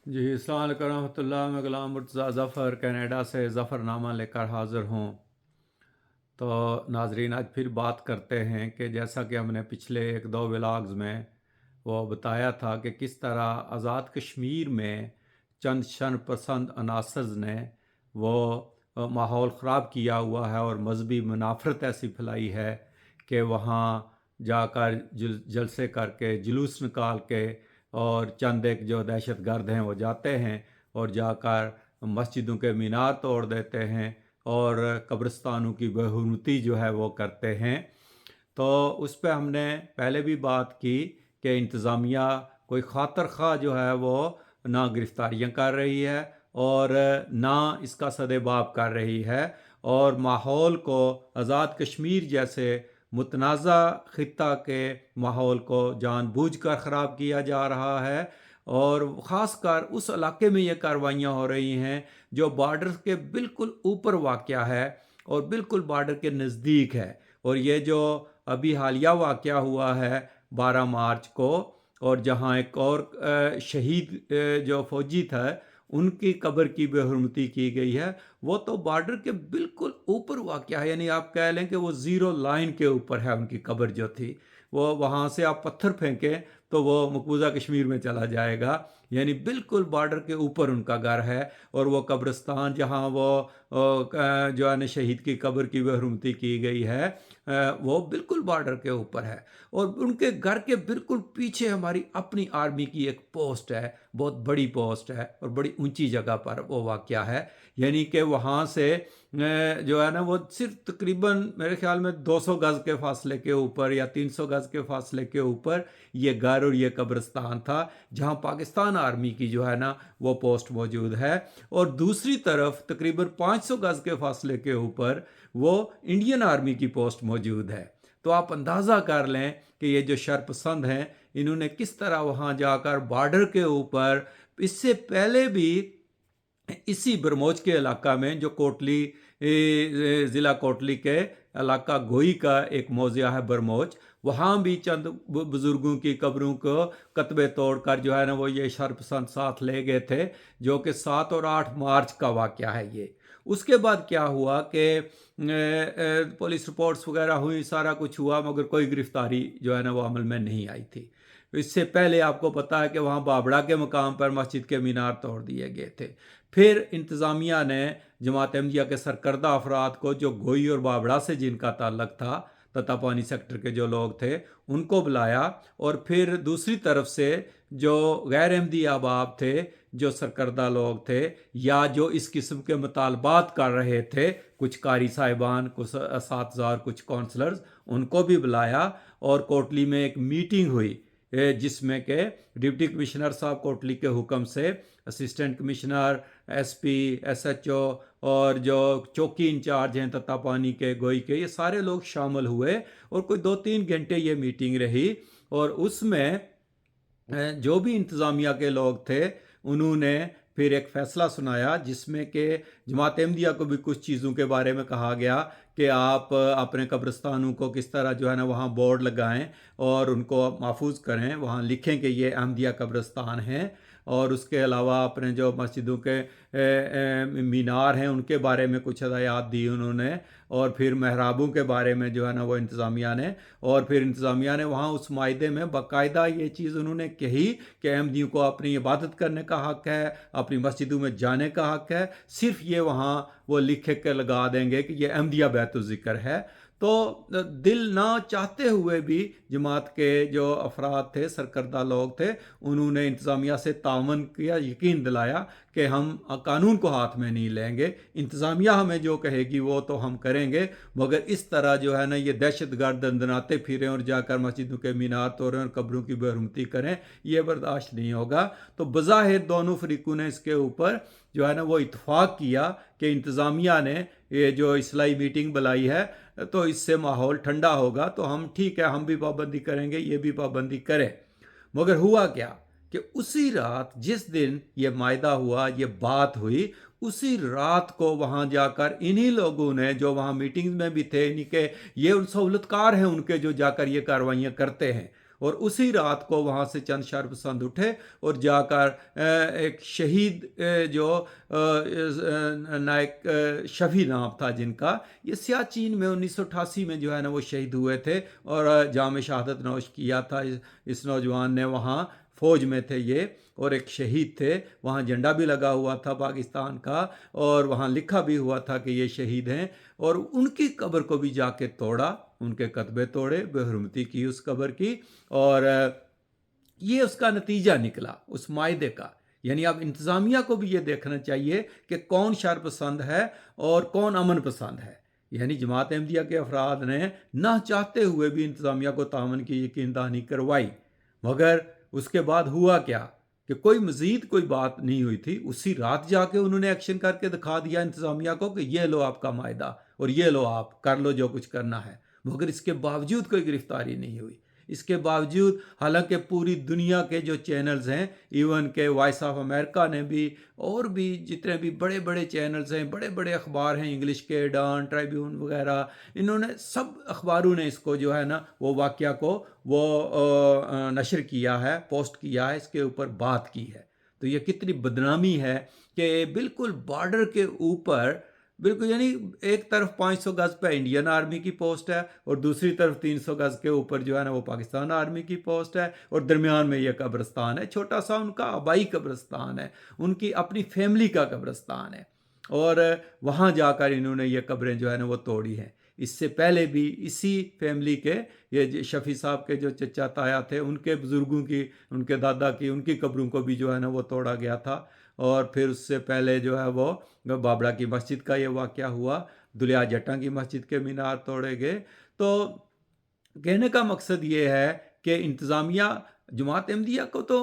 جی السلام علیکم ورحمۃ اللہ، میں غلام مرتضیٰ ظفر کینیڈا سے ظفر نامہ لے کر حاضر ہوں۔ تو ناظرین، آج پھر بات کرتے ہیں کہ جیسا کہ ہم نے پچھلے ایک دو ولاگز میں وہ بتایا تھا کہ کس طرح آزاد کشمیر میں چند شن پسند عناصر نے وہ ماحول خراب کیا ہوا ہے اور مذہبی منافرت ایسی پھیلائی ہے کہ وہاں جا کر جلسے کر کے جلوس نکال کے اور چند ایک جو دہشت گرد ہیں وہ جاتے ہیں اور جا کر مسجدوں کے مینار توڑ دیتے ہیں اور قبرستانوں کی بے حرمتی جو ہے وہ کرتے ہیں۔ تو اس پہ ہم نے پہلے بھی بات کی کہ انتظامیہ کوئی خاطر خواہ جو ہے وہ نہ گرفتاریاں کر رہی ہے اور نہ اس کا سدباب کر رہی ہے، اور ماحول کو آزاد کشمیر جیسے متنازع خطہ کے ماحول کو جان بوجھ کر خراب کیا جا رہا ہے، اور خاص کر اس علاقے میں یہ کارروائیاں ہو رہی ہیں جو بارڈر کے بالکل اوپر واقع ہے اور بالکل بارڈر کے نزدیک ہے۔ اور یہ جو ابھی حالیہ واقعہ ہوا ہے 12 مارچ کو، اور جہاں ایک اور شہید جو فوجی تھا ان کی قبر کی بے حرمتی کی گئی ہے، وہ تو بارڈر کے بالکل اوپر واقع ہے، یعنی آپ کہہ لیں کہ وہ زیرو لائن کے اوپر ہے ان کی قبر جو تھی۔ وہ وہاں سے آپ پتھر پھینکیں تو وہ مقبوضہ کشمیر میں چلا جائے گا، یعنی بالکل بارڈر کے اوپر ان کا گھر ہے، اور وہ قبرستان جہاں وہ جو ہے شہید کی قبر کی بے حرمتی کی گئی ہے وہ بالکل بارڈر کے اوپر ہے۔ اور ان کے گھر کے بالکل پیچھے ہماری اپنی آرمی کی ایک پوسٹ ہے، بہت بڑی پوسٹ ہے اور بڑی اونچی جگہ پر وہ واقع ہے، یعنی کہ وہاں سے جو ہے نا وہ صرف تقریباً میرے خیال میں 200 گز کے فاصلے کے اوپر یا 300 گز کے فاصلے کے اوپر یہ گھر اور یہ قبرستان تھا جہاں پاکستان آرمی کی جو ہے نا وہ پوسٹ موجود ہے، اور دوسری طرف تقریباً 500 گز کے فاصلے کے اوپر وہ انڈین آرمی کی پوسٹ موجود ہے۔ تو آپ اندازہ کر لیں کہ یہ جو شرپسند ہیں انہوں نے کس طرح وہاں جا کر بارڈر کے اوپر، اس سے پہلے بھی اسی برموج کے علاقہ میں جو کوٹلی ضلع کوٹلی کے علاقہ گوئی کا ایک موضع ہے برموج، وہاں بھی چند بزرگوں کی قبروں کو کتبے توڑ کر جو ہے نا وہ یہ شرپسند ساتھ لے گئے تھے، جو کہ 7 اور 8 مارچ کا واقعہ ہے یہ۔ اس کے بعد کیا ہوا کہ پولیس رپورٹس وغیرہ ہوئی، سارا کچھ ہوا، مگر کوئی گرفتاری جو ہے نا وہ عمل میں نہیں آئی تھی۔ اس سے پہلے آپ کو پتا ہے کہ وہاں بابڑا کے مقام پر مسجد کے مینار توڑ دیے گئے تھے۔ پھر انتظامیہ نے جماعت احمدیہ کے سرکردہ افراد کو جو گوئی اور بابڑا سے جن کا تعلق تھا، تتا پانی سیکٹر کے جو لوگ تھے ان کو بلایا، اور پھر دوسری طرف سے جو غیر احمدی احباب تھے، جو سرکردہ لوگ تھے یا جو اس قسم کے مطالبات کر رہے تھے، کچھ قاری صاحبان، کچھ اساتذہ، کچھ کونسلرز، ان کو بھی بلایا، اور کوٹلی میں ایک میٹنگ ہوئی جس میں کہ ڈپٹی کمشنر صاحب کوٹلی کے حکم سے اسسٹنٹ کمشنر، ایس پی، ایس ایچ او، اور جو چوکی انچارج ہیں تتا پانی کے، گوئی کے، یہ سارے لوگ شامل ہوئے، اور کوئی 2-3 گھنٹے یہ میٹنگ رہی۔ اور اس میں جو بھی انتظامیہ کے لوگ تھے انہوں نے پھر ایک فیصلہ سنایا جس میں کہ جماعت احمدیہ کو بھی کچھ چیزوں کے بارے میں کہا گیا کہ آپ اپنے قبرستانوں کو کس طرح جو ہے نا وہاں بورڈ لگائیں اور ان کو محفوظ کریں، وہاں لکھیں کہ یہ احمدیہ قبرستان ہیں، اور اس کے علاوہ اپنے جو مسجدوں کے مینار ہیں ان کے بارے میں کچھ ہدایات دی انہوں نے، اور پھر محرابوں کے بارے میں جو ہے نا وہ انتظامیہ نے، اور پھر انتظامیہ نے وہاں اس معاہدے میں باقاعدہ یہ چیز انہوں نے کہی کہ احمدیوں کو اپنی عبادت کرنے کا حق ہے، اپنی مسجدوں میں جانے کا حق ہے، صرف یہ وہاں وہ لکھ کے لگا دیں گے کہ یہ احمدیہ بیت الذکر ہے۔ تو دل نہ چاہتے ہوئے بھی جماعت کے جو افراد تھے، سرکردہ لوگ تھے، انہوں نے انتظامیہ سے تعاون کیا، یقین دلایا کہ ہم قانون کو ہاتھ میں نہیں لیں گے، انتظامیہ ہمیں جو کہے گی وہ تو ہم کریں گے، مگر اس طرح جو ہے نا یہ دہشت گرد دندناتے پھریں اور جا کر مسجدوں کے مینار توڑیں اور قبروں کی بے حرمتی کریں، یہ برداشت نہیں ہوگا۔ تو بظاہر دونوں فریقوں نے اس کے اوپر جو ہے نا وہ اتفاق کیا کہ انتظامیہ نے یہ جو اصلاحی میٹنگ بلائی ہے تو اس سے ماحول ٹھنڈا ہوگا، تو ہم ٹھیک ہے، ہم بھی پابندی کریں گے، یہ بھی پابندی کریں۔ مگر ہوا کیا کہ اسی رات جس دن یہ معاہدہ ہوا، یہ بات ہوئی، اسی رات کو وہاں جا کر انہی لوگوں نے جو وہاں میٹنگ میں بھی تھے، انہی کے یہ سہولت کار ہیں ان کے جو جا کر یہ کارروائیاں کرتے ہیں، اور اسی رات کو وہاں سے چند شرپسند اٹھے اور جا کر ایک شہید جو نائک شفیع نام تھا جن کا، یہ سیاچین میں 1988 میں جو ہے نا وہ شہید ہوئے تھے اور جام شہادت نوش کیا تھا اس نوجوان نے، وہاں فوج میں تھے یہ اور ایک شہید تھے، وہاں جھنڈا بھی لگا ہوا تھا پاکستان کا اور وہاں لکھا بھی ہوا تھا کہ یہ شہید ہیں، اور ان کی قبر کو بھی جا کے توڑا، ان کے کتبے توڑے، بے حرمتی کی اس قبر کی، اور یہ اس کا نتیجہ نکلا اس معاہدے کا۔ یعنی اب انتظامیہ کو بھی یہ دیکھنا چاہیے کہ کون شر پسند ہے اور کون امن پسند ہے۔ یعنی جماعت احمدیہ کے افراد نے نہ چاہتے ہوئے بھی انتظامیہ کو تعاون کی یقین دہانی کروائی، مگر اس کے بعد ہوا کیا کہ کوئی مزید کوئی بات نہیں ہوئی تھی، اسی رات جا کے انہوں نے ایکشن کر کے دکھا دیا انتظامیہ کو کہ یہ لو آپ کا معاہدہ اور یہ لو آپ کر لو جو کچھ کرنا ہے، مگر اس کے باوجود کوئی گرفتاری نہیں ہوئی۔ اس کے باوجود حالانکہ پوری دنیا کے جو چینلز ہیں، ایون کہ وائس آف امریکہ نے بھی اور بھی جتنے بھی بڑے بڑے چینلز ہیں، بڑے بڑے اخبار ہیں انگلش کے، ڈان، ٹرائبیون وغیرہ، انہوں نے سب اخباروں نے اس کو جو ہے نا وہ واقعہ کو وہ نشر کیا ہے، پوسٹ کیا ہے، اس کے اوپر بات کی ہے۔ تو یہ کتنی بدنامی ہے کہ بالکل بارڈر کے اوپر، بالکل یعنی ایک طرف 500 گز پہ انڈین آرمی کی پوسٹ ہے اور دوسری طرف 300 گز کے اوپر جو ہے نا وہ پاکستان آرمی کی پوسٹ ہے، اور درمیان میں یہ قبرستان ہے، چھوٹا سا ان کا آبائی قبرستان ہے، ان کی اپنی فیملی کا قبرستان ہے، اور وہاں جا کر انہوں نے یہ قبریں جو ہے نا وہ توڑی ہیں۔ اس سے پہلے بھی اسی فیملی کے یہ شفیع صاحب کے جو چچا تایا تھے، ان کے بزرگوں کی، ان کے دادا کی، ان کی قبروں کو بھی جو ہے نا وہ توڑا گیا تھا، اور پھر اس سے پہلے جو ہے وہ بابڑا کی مسجد کا یہ واقعہ ہوا، دلیا جٹاں کی مسجد کے مینار توڑے گئے۔ تو کہنے کا مقصد یہ ہے کہ انتظامیہ جماعت احمدیہ کو تو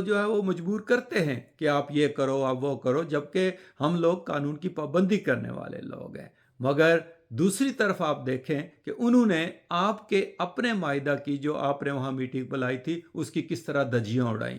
جو ہے وہ مجبور کرتے ہیں کہ آپ یہ کرو، آپ وہ کرو، جبکہ ہم لوگ قانون کی پابندی کرنے والے لوگ ہیں، مگر دوسری طرف آپ دیکھیں کہ انہوں نے آپ کے اپنے معاہدہ کی جو آپ نے وہاں میٹنگ بلائی تھی اس کی کس طرح دھجیاں اڑائیں۔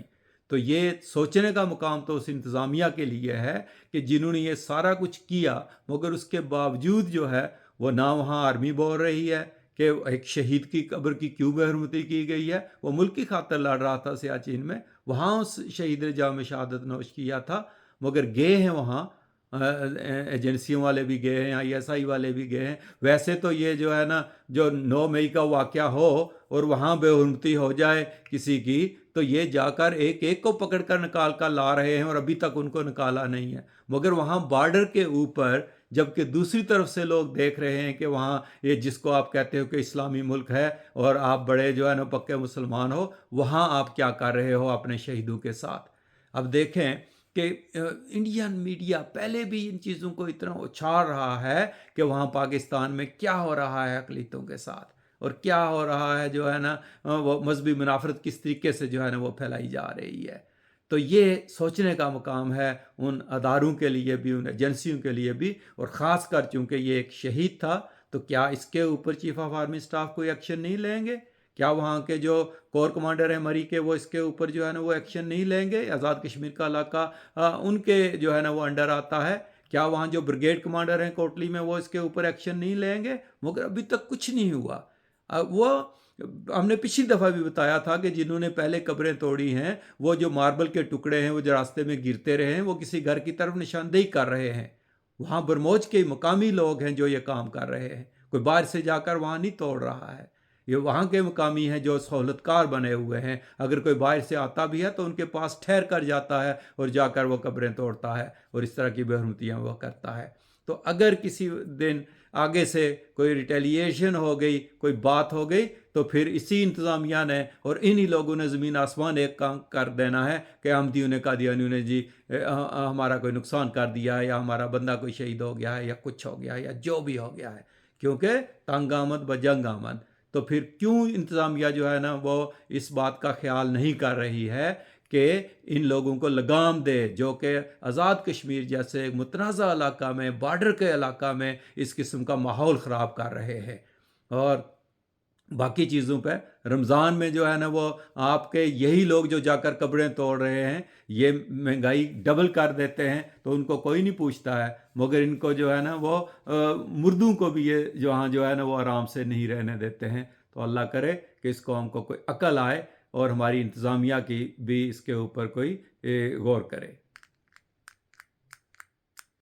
تو یہ سوچنے کا مقام تو اس انتظامیہ کے لیے ہے کہ جنہوں نے یہ سارا کچھ کیا، مگر اس کے باوجود جو ہے وہ نہ وہاں آرمی بول رہی ہے کہ ایک شہید کی قبر کی کیوں بے حرمتی کی گئی ہے، وہ ملک کی خاطر لڑ رہا تھا سیاچین میں، وہاں اس شہید نے جام شہادت نوش کیا تھا، مگر گئے ہیں وہاں، ایجنسیوں والے بھی گئے ہیں، ISI والے بھی گئے ہیں۔ ویسے تو یہ جو ہے نا جو 9 مئی کا واقعہ ہو اور وہاں بے حرمتی ہو جائے کسی کی، تو یہ جا کر ایک ایک کو پکڑ کر نکال کر لا رہے ہیں اور ابھی تک ان کو نکالا نہیں ہے، مگر وہاں بارڈر کے اوپر جبکہ دوسری طرف سے لوگ دیکھ رہے ہیں کہ وہاں یہ جس کو آپ کہتے ہو کہ اسلامی ملک ہے اور آپ بڑے جو ہے نا پکے مسلمان ہو، وہاں آپ کیا کر رہے ہو اپنے شہیدوں کے ساتھ۔ اب دیکھیں کہ انڈین میڈیا پہلے بھی ان چیزوں کو اتنا اچھال رہا ہے کہ وہاں پاکستان میں کیا ہو رہا ہے اقلیتوں کے ساتھ اور کیا ہو رہا ہے جو ہے نا وہ مذہبی منافرت کس طریقے سے جو ہے نا وہ پھیلائی جا رہی ہے۔ تو یہ سوچنے کا مقام ہے ان اداروں کے لیے بھی، ان ایجنسیوں کے لیے بھی، اور خاص کر چونکہ یہ ایک شہید تھا تو کیا اس کے اوپر چیف آف آرمی سٹاف کوئی ایکشن نہیں لیں گے؟ کیا وہاں کے جو کور کمانڈر ہیں مری کے وہ اس کے اوپر جو ہے نا وہ ایکشن نہیں لیں گے؟ آزاد کشمیر کا علاقہ ان کے جو ہے نا وہ انڈر آتا ہے، کیا وہاں جو بریگیڈ کمانڈر ہیں کوٹلی میں وہ اس کے اوپر ایکشن نہیں لیں گے؟ مگر ابھی تک کچھ نہیں ہوا۔ وہ ہم نے پچھلی دفعہ بھی بتایا تھا کہ جنہوں نے پہلے قبریں توڑی ہیں، وہ جو ماربل کے ٹکڑے ہیں وہ جو راستے میں گرتے رہے ہیں، وہ کسی گھر کی طرف نشاندہی کر رہے ہیں، وہاں برموج کے مقامی لوگ ہیں جو یہ کام کر رہے ہیں، کوئی باہر سے جا کر وہاں نہیں توڑ رہا ہے، یہ وہاں کے مقامی ہیں جو سہولت کار بنے ہوئے ہیں، اگر کوئی باہر سے آتا بھی ہے تو ان کے پاس ٹھہر کر جاتا ہے اور جا کر وہ قبریں توڑتا ہے اور اس طرح کی بے حرمتیاں وہ کرتا ہے۔ تو اگر کسی دن آگے سے کوئی ریٹیلیشن ہو گئی، کوئی بات ہو گئی، تو پھر اسی انتظامیہ نے اور انہی لوگوں نے زمین آسمان ایک کام کر دینا ہے کہ احمدیوں نے قادیانیوں نے جی ہمارا کوئی نقصان کر دیا ہے، یا ہمارا بندہ کوئی شہید ہو گیا ہے، یا کچھ ہو گیا ہے، یا جو بھی ہو گیا ہے، کیونکہ تنگ آمد بجنگ آمد۔ تو پھر کیوں انتظامیہ جو ہے نا وہ اس بات کا خیال نہیں کر رہی ہے کہ ان لوگوں کو لگام دے جو کہ آزاد کشمیر جیسے ایک متنازع علاقہ میں، بارڈر کے علاقہ میں اس قسم کا ماحول خراب کر رہے ہیں؟ اور باقی چیزوں پہ رمضان میں جو ہے نا وہ آپ کے یہی لوگ جو جا کر قبریں توڑ رہے ہیں، یہ مہنگائی ڈبل کر دیتے ہیں تو ان کو کوئی نہیں پوچھتا ہے، مگر ان کو جو ہے نا وہ مردوں کو بھی یہ جہاں جو ہے نا وہ آرام سے نہیں رہنے دیتے ہیں۔ تو اللہ کرے کہ اس قوم کو کوئی عقل آئے اور ہماری انتظامیہ کی بھی اس کے اوپر کوئی غور کرے۔